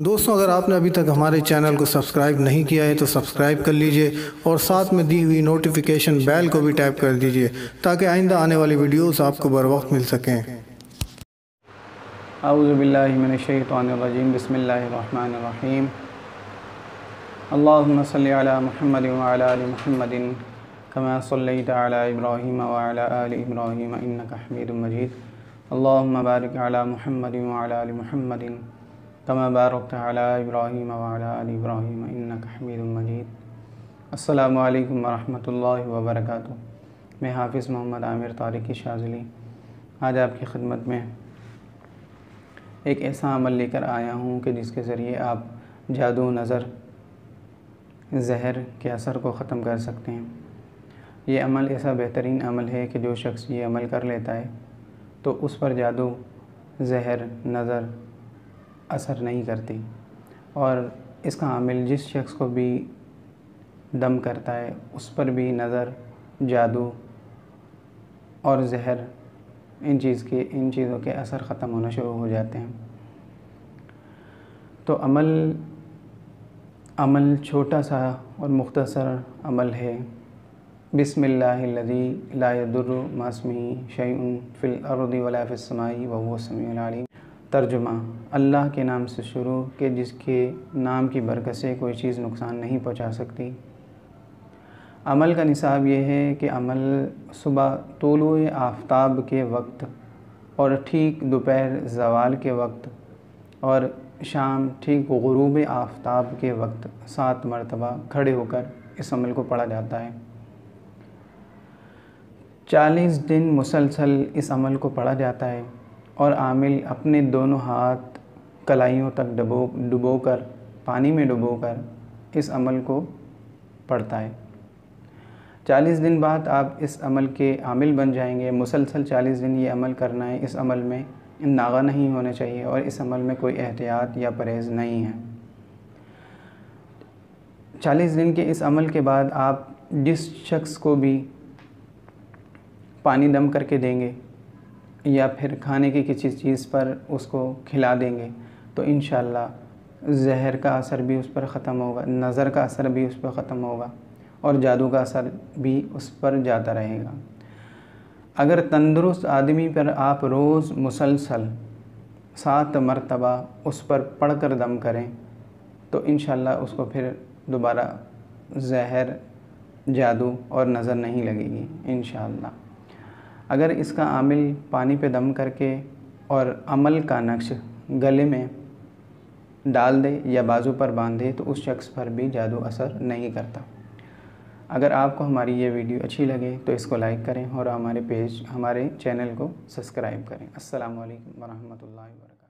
दोस्तों, अगर आपने अभी तक हमारे चैनल को सब्सक्राइब नहीं किया है तो सब्सक्राइब कर लीजिए और साथ में दी हुई नोटिफिकेशन बेल को भी टैप कर दीजिए ताकि आइंदा आने वाली वीडियोस आपको बर वक्त मिल सकें। औज़ु बिल्लाहि मिनश्शैतानिर्रजीम बिस्मिल्लाहिर्रहमानिर्रहीम। अल्लाहुम्मा सल्लि अला मुहम्मदिन व अला आलि मुहम्मदिन कमा सल्लैता अला इब्राहीम व अला आलि इब्राहीम इन्नका हमीदुम मजीद। अल्लाहुम्मा बारिक अला मुहम्मदिन व अला आलि मुहम्मदिन कमा बारकता अला इब्राहीम व अला आलि इब्राहीम इन्नका हमीदुम मजीद। अस्सलामु अलैकुम व रहमतुल्लाहि व बरकातुहू। मैं हाफ़िज़ मोहम्मद आमिर तारिकी शाज़िली आज आपकी खिदमत में एक ऐसा अमल लेकर आया हूँ कि जिसके ज़रिए आप जादू, नज़र, जहर के असर को ख़त्म कर सकते हैं। ये अमल ऐसा बेहतरीन अमल है कि जो शख्स ये अमल कर लेता है तो उस पर जादू, जहर, नज़र असर नहीं करती, और इसका अमल जिस शख्स को भी दम करता है उस पर भी नज़र, जादू और जहर इन चीज़ों के असर ख़त्म होना शुरू हो जाते हैं। तो अमल छोटा सा और मुख्तसर अमल है। बिस्मिल्लाहिल्लज़ी ला यदुर्रु मा इस्मिही शैउन फ़िल अर्दि वला फ़िस समाई व हुवस समीउल अलीम। तर्जुमा: अल्लाह के नाम से शुरू के जिसके नाम की बरकत से कोई चीज़ नुकसान नहीं पहुंचा सकती। अमल का निसाब ये है कि अमल सुबह तूलुए आफ़ताब के वक्त और ठीक दोपहर ज़वाल के वक्त और शाम ठीक ग़ुरूब आफ़ताब के वक्त 7 मरतबा खड़े होकर इस अमल को पढ़ा जाता है। 40 दिन मुसलसल इस अमल को पढ़ा जाता है और आमिल अपने दोनों हाथ कलाइयों तक डुबोकर पानी में डुबोकर इस अमल को पढ़ता है। 40 दिन बाद आप इस अमल के आमिल बन जाएंगे। मुसलसल 40 दिन ये अमल करना है। इस अमल में नागा नहीं होना चाहिए और इस अमल में कोई एहतियात या परहेज़ नहीं है। 40 दिन के इस अमल के बाद आप जिस शख्स को भी पानी दम करके देंगे या फिर खाने की किसी चीज़ पर उसको खिला देंगे तो इंशाअल्लाह जहर का असर भी उस पर ख़त्म होगा, नज़र का असर भी उस पर ख़त्म होगा और जादू का असर भी उस पर जाता रहेगा। अगर तंदुरुस्त आदमी पर आप रोज़ मुसलसल 7 मरतबा उस पर पढ़ कर दम करें तो इंशाअल्लाह उसको फिर दोबारा जहर, जादू और नज़र नहीं लगेगी इंशाअल्लाह। अगर इसका आमिल पानी पे दम करके और अमल का नक्श गले में डाल दे या बाजू पर बांधे तो उस शख्स पर भी जादू असर नहीं करता। अगर आपको हमारी ये वीडियो अच्छी लगे तो इसको लाइक करें और हमारे चैनल को सब्सक्राइब करें। अस्सलामु अलैकुम व रहमतुल्लाहि व बरकातुहू।